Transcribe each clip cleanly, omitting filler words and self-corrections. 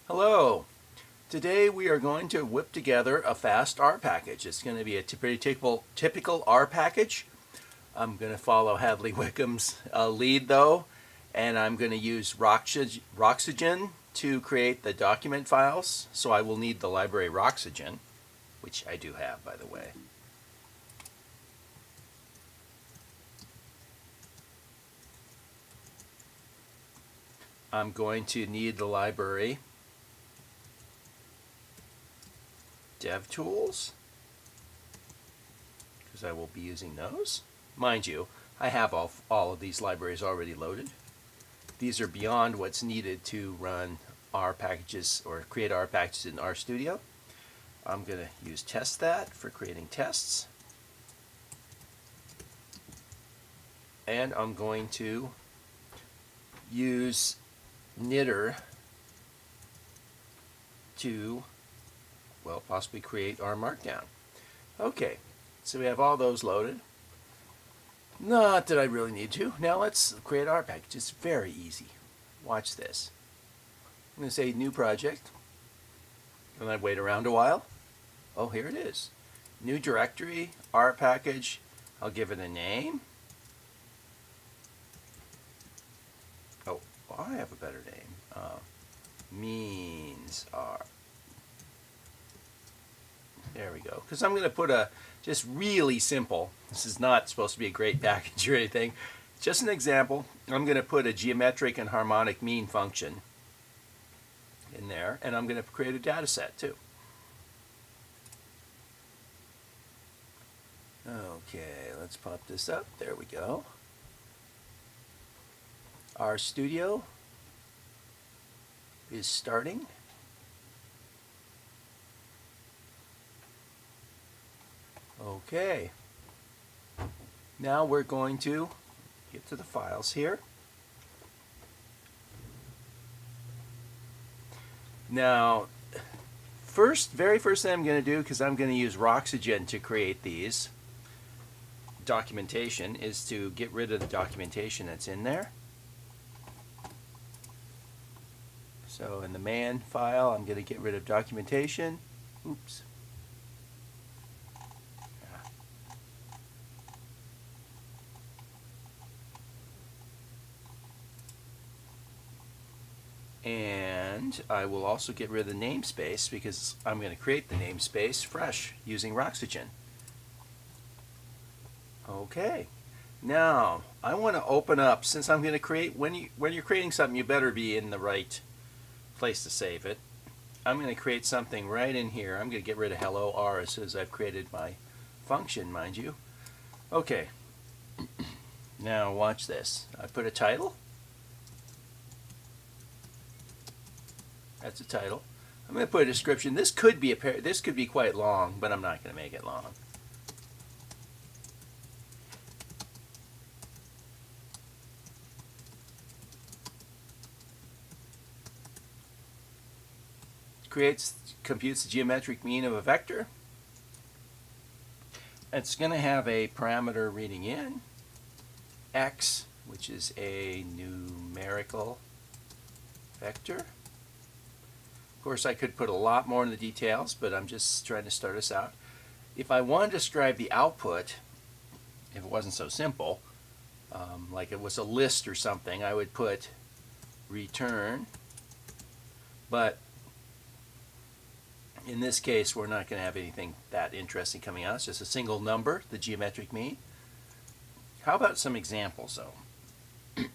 Hello. Today we are going to whip together a fast R package. It's going to be a pretty typical R package. I'm going to follow Hadley Wickham's lead though, and I'm going to use Roxygen to create the document files. So I will need the library Roxygen, which I do have, by the way. I'm going to need the library DevTools, because I will be using those. Mind you, I have all of these libraries already loaded. These are beyond what's needed to run R packages or create R packages in RStudio. I'm going to use TestThat for creating tests. And I'm going to use Knitter to, well, possibly create our markdown. Okay, so we have all those loaded. Not that I really need to. Now let's create our package. It's very easy. Watch this. I'm going to say new project, and I wait around a while. Oh, here it is. New directory, R package. I'll give it a name. Oh, well, I have a better name. Means R. There we go. Because I'm going to put a just really simple, this is not supposed to be a great package or anything, just an example. I'm going to put a geometric and harmonic mean function in there, and I'm going to create a data set too. Okay, let's pop this up. There we go. RStudio is starting. Okay. Now we're going to get to the files here. Now, very first thing I'm going to do, because I'm going to use Roxygen to create these documentation, is to get rid of the documentation that's in there. So in the man file, I'm going to get rid of documentation. Oops. And I will also get rid of the namespace because I'm going to create the namespace fresh using Roxygen. Okay. Now, I want to open up, since I'm going to create, when you're creating something, you better be in the right place to save it. I'm going to create something right in here. I'm going to get rid of hello R as soon as I've created my function, mind you. Okay. Now watch this. I put a title. That's a title. I'm going to put a description. This could be quite long, but I'm not going to make it long. Computes the geometric mean of a vector. It's going to have a parameter reading in x, which is a numerical vector. Of course, I could put a lot more in the details, but I'm just trying to start us out. If I wanted to describe the output, if it wasn't so simple, like it was a list or something, I would put return. But in this case, we're not going to have anything that interesting coming out. It's just a single number, the geometric mean. How about some examples, though?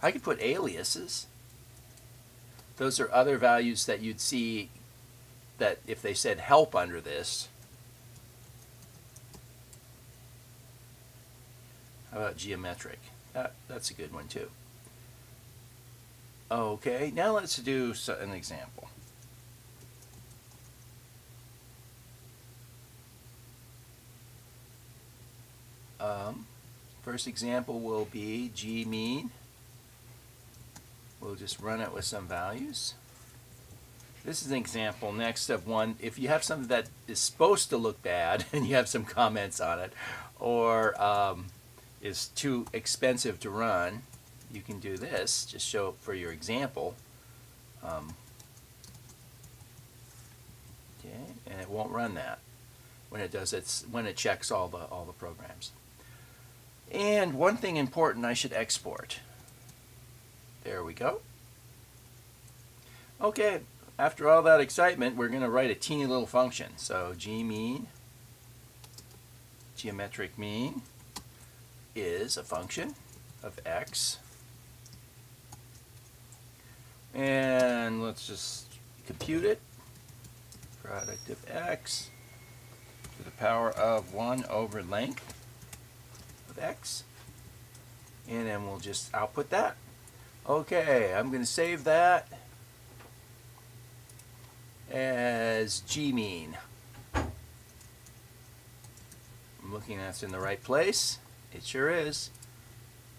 I could put aliases. Those are other values that you'd see that if they said help under this. How about geometric? That's a good one too. Okay, now let's do an example. First example will be gmean. We'll just run it with some values. This is an example next of one. If you have something that is supposed to look bad and you have some comments on it, or is too expensive to run, you can do this. Just show it for your example. Okay, and it won't run that when it does when it checks all the programs. And one thing important, I should export. There we go. Okay, after all that excitement, we're going to write a teeny little function. So gmean, geometric mean, is a function of x. And let's just compute it. Product of x to the power of 1 over length of x. And then we'll just output that. Okay, I'm going to save that as gmean. I'm looking that's in the right place. It sure is.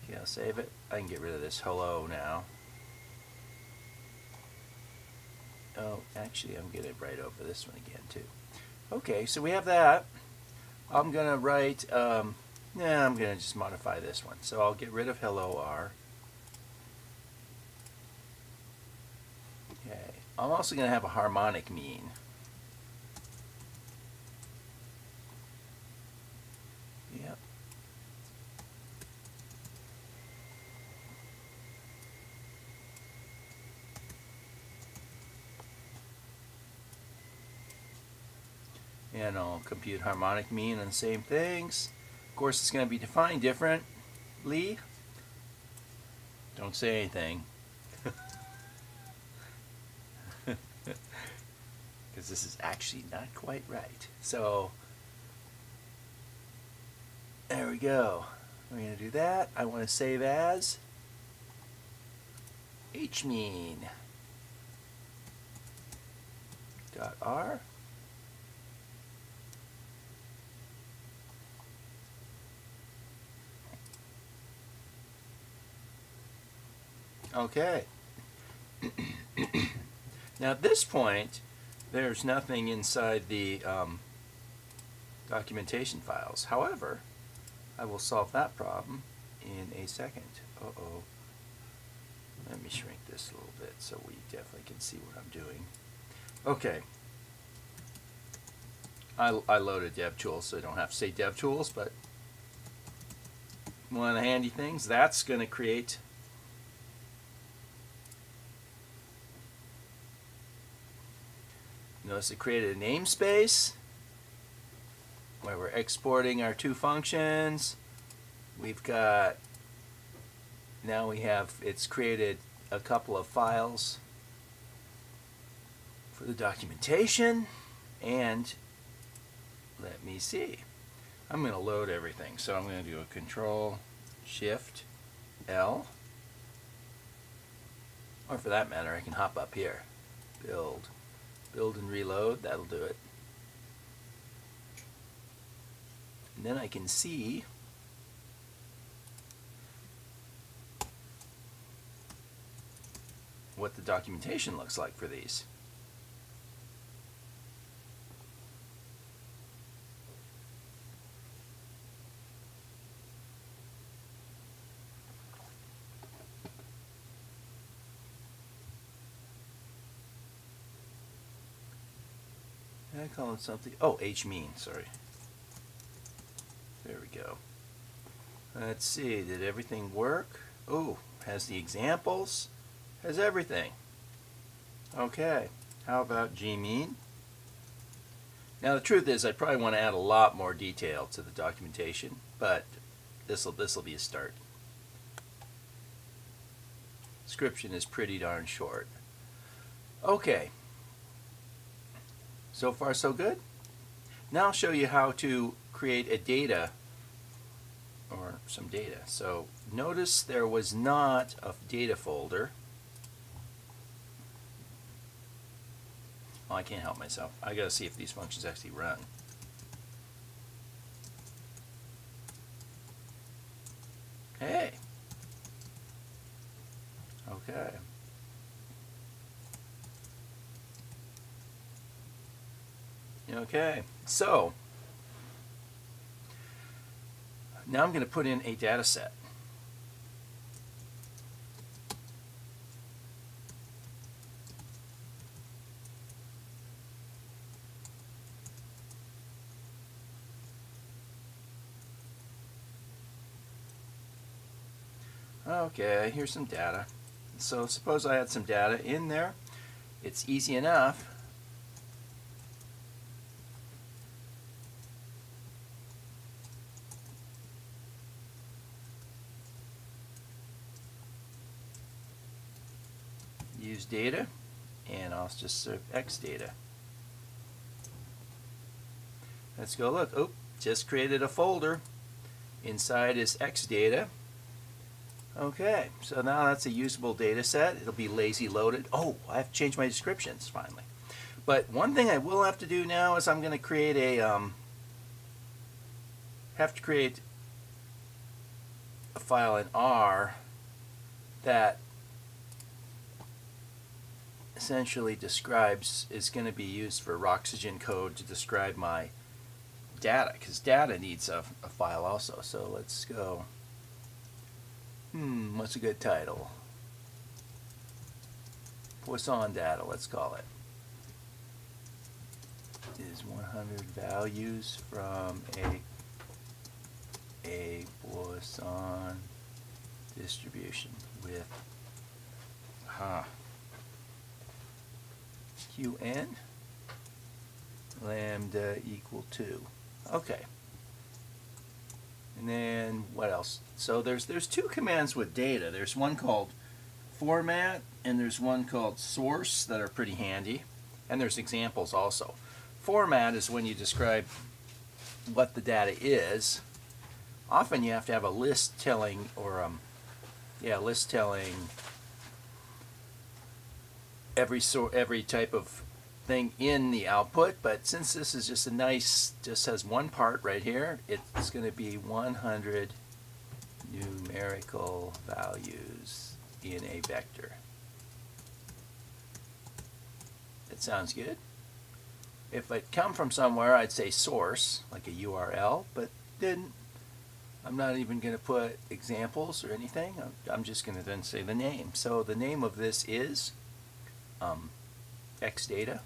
Okay, I'll save it. I can get rid of this hello now. Oh, actually, I'm going to write over this one again, too. Okay, so we have that. I'm going to write, I'm going to just modify this one. So I'll get rid of hello R. Okay, I'm also going to have a harmonic mean. Yep. And I'll compute harmonic mean on the same things. Of course, it's going to be defined differently. Don't say anything. Because this is actually not quite right. So, there we go. We're going to do that. I want to save as hmean dot R. Okay. Now at this point, there's nothing inside the documentation files. However, I will solve that problem in a second. Uh-oh. Let me shrink this a little bit so we definitely can see what I'm doing. Okay. I loaded DevTools, so I don't have to say DevTools, but one of the handy things, that's going to create notice it created a namespace where we're exporting our two functions. We've got, now we have, it's created a couple of files for the documentation. And let me see. I'm going to load everything. So I'm going to do a Control-Shift-L. Or for that matter, I can hop up here. Build and reload, that'll do it. And then I can see what the documentation looks like for these. I call it something. Oh, hmean, sorry. There we go. Let's see, did everything work? Oh, has the examples, has everything. Okay, how about gmean? Now the truth is I probably want to add a lot more detail to the documentation, but this'll be a start. Description is pretty darn short. Okay. So far so good. Now I'll show you how to create a data or some data. So notice there was not a data folder. Oh, I can't help myself. I gotta see if these functions actually run. Hey. Okay. Okay, so now I'm going to put in a data set. Okay, here's some data. So suppose I had some data in there. It's easy enough. Use data, and I'll just serve X data. Let's go look. Oh, just created a folder. Inside is X data. Okay, so now that's a usable data set. It'll be lazy loaded. Oh, I have to change my descriptions finally. But one thing I will have to do now is I'm going to create a file in R that essentially is going to be used for Roxygen code to describe my data, because data needs a file also. So let's go. What's a good title? Poisson data, let's call it. Is 100 values from a Poisson distribution with Qn lambda equal 2. Okay. And then what else? So there's two commands with data. There's one called format and there's one called source that are pretty handy. And there's examples also. Format is when you describe what the data is. Often you have to have a list telling every type of thing in the output, but since this is just just has one part right here, it's going to be 100 numerical values in a vector. That sounds good. If it come from somewhere, I'd say source, like a URL, but then I'm not even going to put examples or anything. I'm just going to then say the name. So the name of this is X data.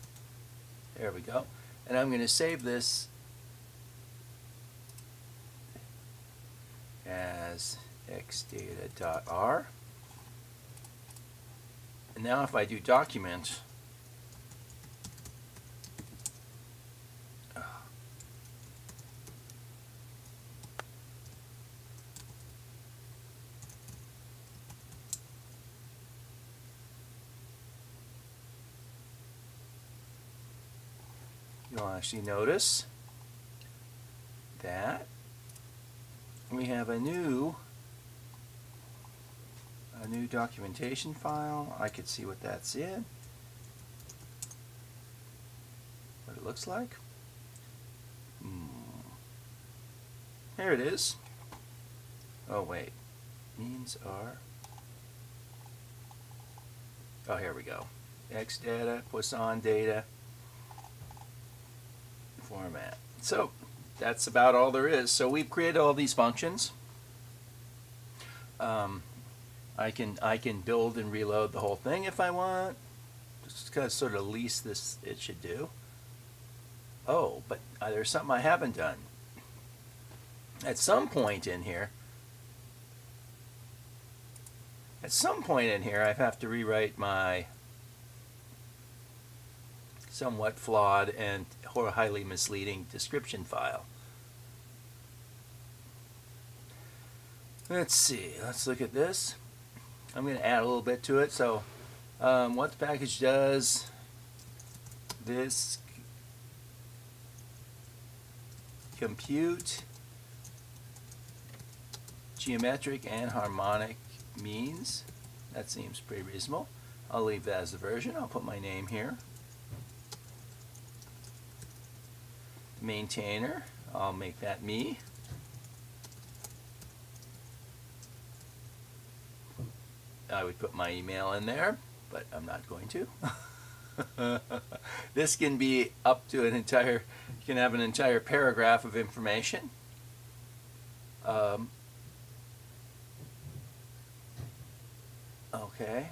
There we go. And I'm going to save this as xdata.r. And now if I do document, you'll actually notice that we have a new documentation file. I could see what that's in, what it looks like. Here it is. Oh wait, means are. Oh, here we go. X data, Poisson data, format. So that's about all there is. So we've created all these functions. I can build and reload the whole thing if I want. Just kind of sort of least this it should do. Oh, but there's something I haven't done. At some point in here, I have to rewrite my somewhat flawed and highly misleading description file. Let's see. Let's look at this. I'm going to add a little bit to it. So what the package does, this compute geometric and harmonic means. That seems pretty reasonable. I'll leave that as the version. I'll put my name here. Maintainer, I'll make that me. I would put my email in there, but I'm not going to. This can be up to you can have an entire paragraph of information. Okay,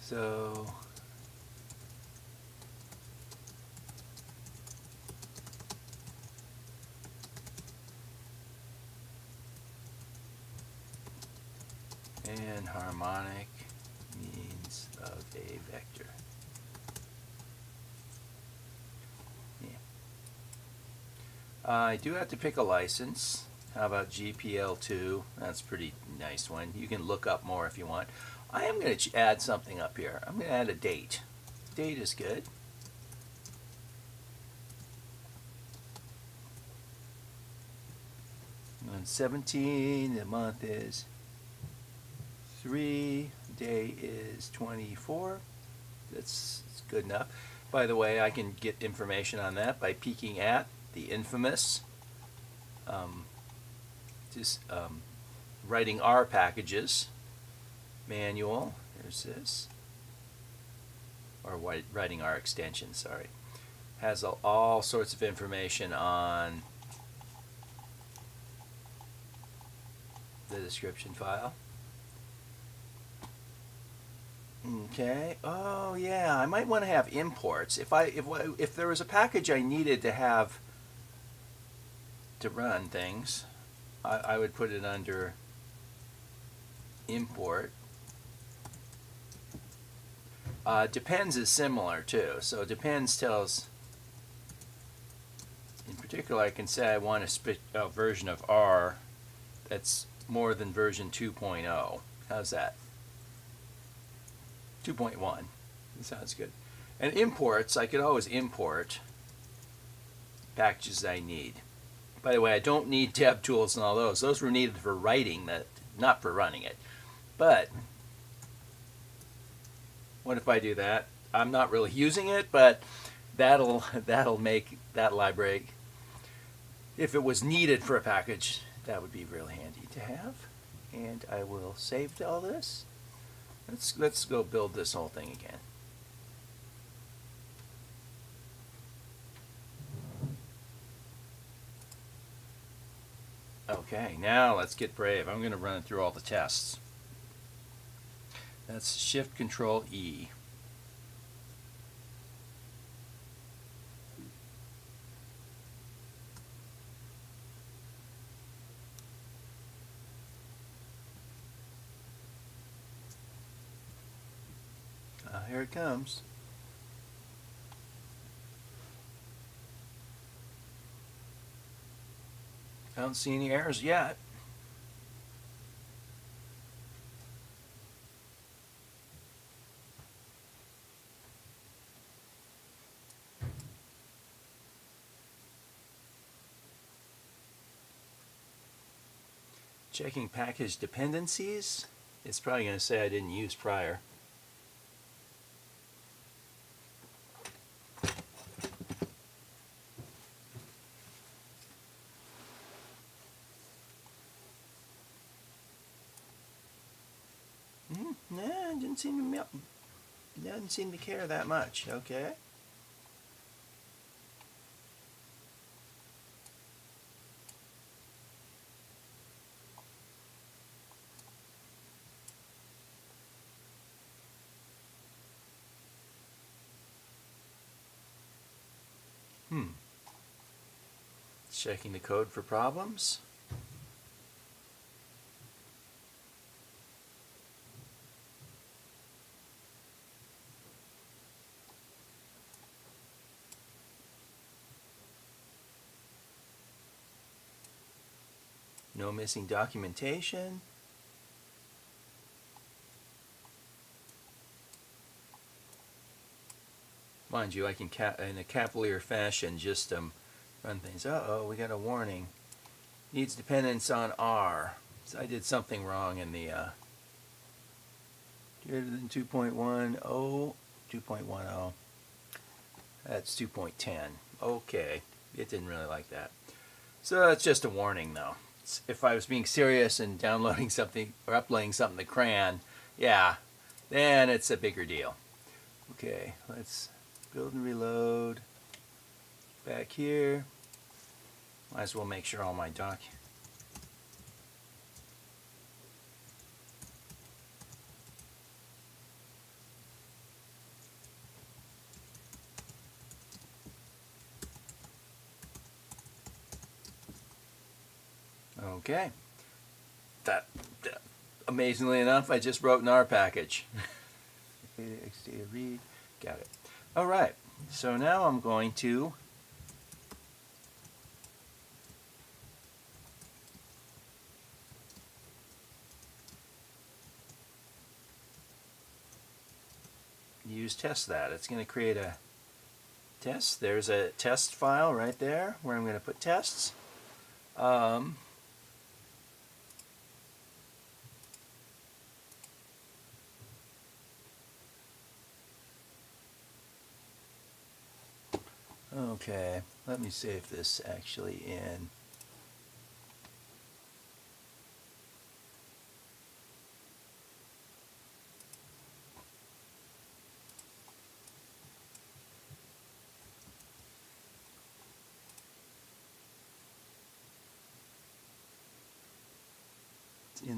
so and harmonic means of a vector. Yeah. I do have to pick a license. How about GPL2? That's a pretty nice one. You can look up more if you want. I am going to add something up here. I'm going to add a date. Date is good. On 17, the month is 3, day is 24. That's good enough. By the way, I can get information on that by peeking at the infamous writing R packages manual. There's this. Or writing R extension, sorry. Has all sorts of information on the description file. Okay. Oh yeah, I might want to have imports. If there was a package I needed to have to run things, I would put it under import. Depends is similar too. So depends tells, in particular, I can say I want a version of R that's more than version 2.0. How's that? 2.1. That sounds good. And imports, I could always import packages I need. By the way, I don't need tab tools and all those. Those were needed for writing, not for running it. But what if I do that? I'm not really using it, but that'll make that library, if it was needed for a package, that would be really handy to have. And I will save all this. Let's go build this whole thing again. Okay, now let's get brave. I'm going to run through all the tests. That's Shift Control E. Here it comes. I don't see any errors yet. Checking package dependencies. It's probably going to say I didn't use prior. Nah, didn't seem to care that much. Okay. Checking the code for problems. No missing documentation. Mind you, I can in a cavalier fashion just run things. Uh-oh, we got a warning. Needs dependence on R. So I did something wrong in the greater than 2.10, 2.10. That's 2.10. Okay, it didn't really like that. So that's just a warning though. If I was being serious and downloading something or uploading something to CRAN, yeah, then it's a bigger deal. Okay, let's build and reload. Back here. Might as well make sure all my Okay. Amazingly enough, I just wrote an R package. Data read, got it. All right, so now I'm going to use test that. It's going to create a test. There's a test file right there where I'm going to put tests. Okay, let me save this actually in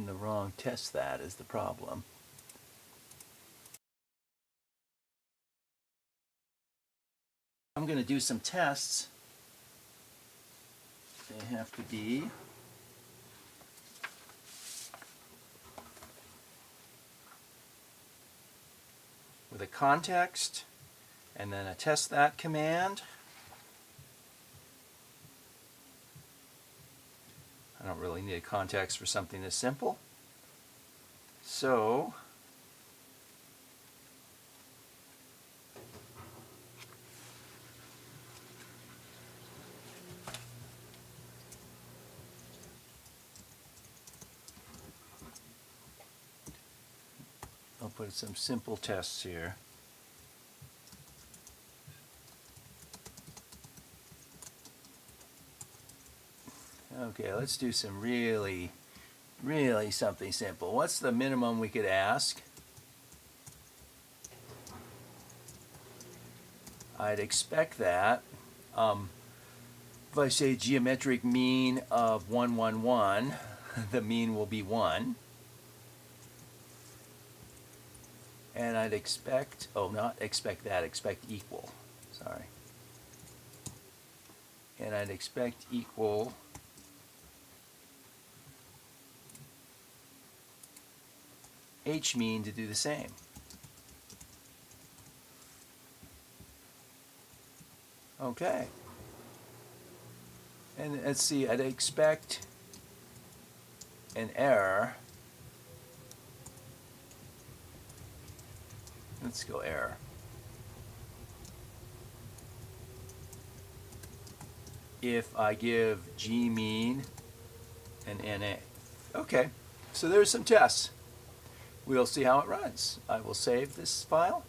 the wrong test. That is the problem. I'm going to do some tests. They have to be with a context and then a test that command. I don't really need a context for something this simple. So I'll put some simple tests here. Okay, let's do some really something simple. What's the minimum we could ask? I'd expect that. If I say geometric mean of 1, 1, 1, the mean will be 1. And I'd expect, oh, not expect that, expect equal. Sorry. And I'd expect equal H mean to do the same. Okay. And let's see, I'd expect an error. Let's go error. If I give G mean and NA. Okay, so there's some tests. We'll see how it runs. I will save this file.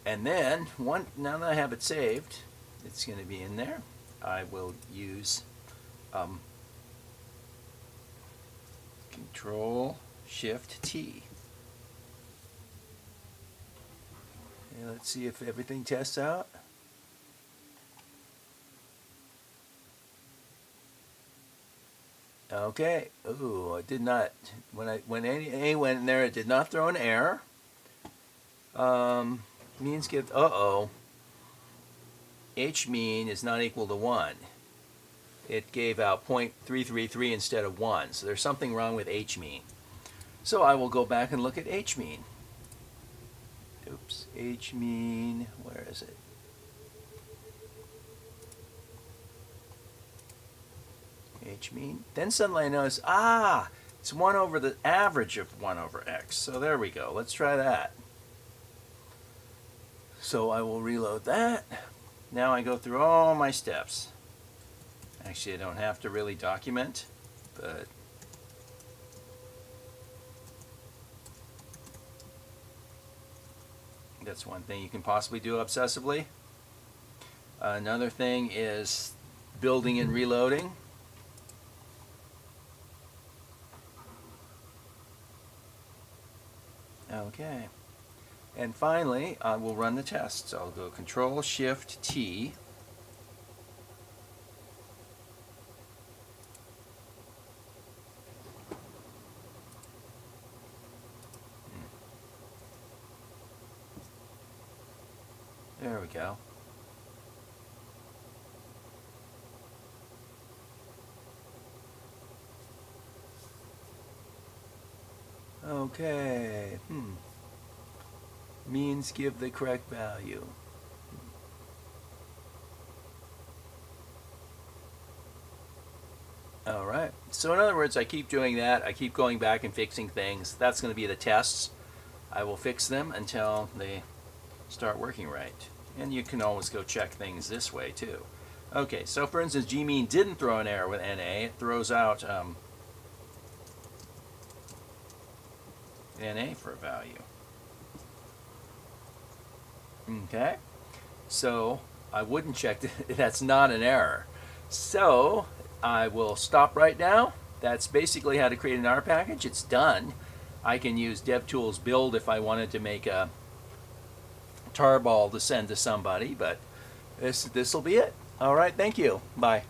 And then, now that I have it saved, it's going to be in there. I will use Control-Shift-T. And let's see if everything tests out. Okay. Ooh, it did not. When A went in there, it did not throw an error. Means get. H mean is not equal to 1. It gave out 0.333 instead of 1. So there's something wrong with H mean. So I will go back and look at H mean. Oops, H mean. Where is it? H mean. Then suddenly I notice, it's 1 over the average of 1 over x. So there we go. Let's try that. So I will reload that. Now I go through all my steps. Actually, I don't have to really document, but that's one thing you can possibly do obsessively. Another thing is building and reloading. Okay. And finally, I will run the tests. I'll go Control-Shift-T. There we go. Okay. Means give the correct value. All right. So in other words, I keep doing that. I keep going back and fixing things. That's going to be the tests. I will fix them until they start working right. And you can always go check things this way too. Okay, so for instance, gmean didn't throw an error with NA. It throws out NA for a value. Okay, so I wouldn't check that's not an error. So I will stop right now. That's basically how to create an R package. It's done. I can use DevTools build if I wanted to make a tarball to send to somebody, but this will be it. All right, thank you. Bye.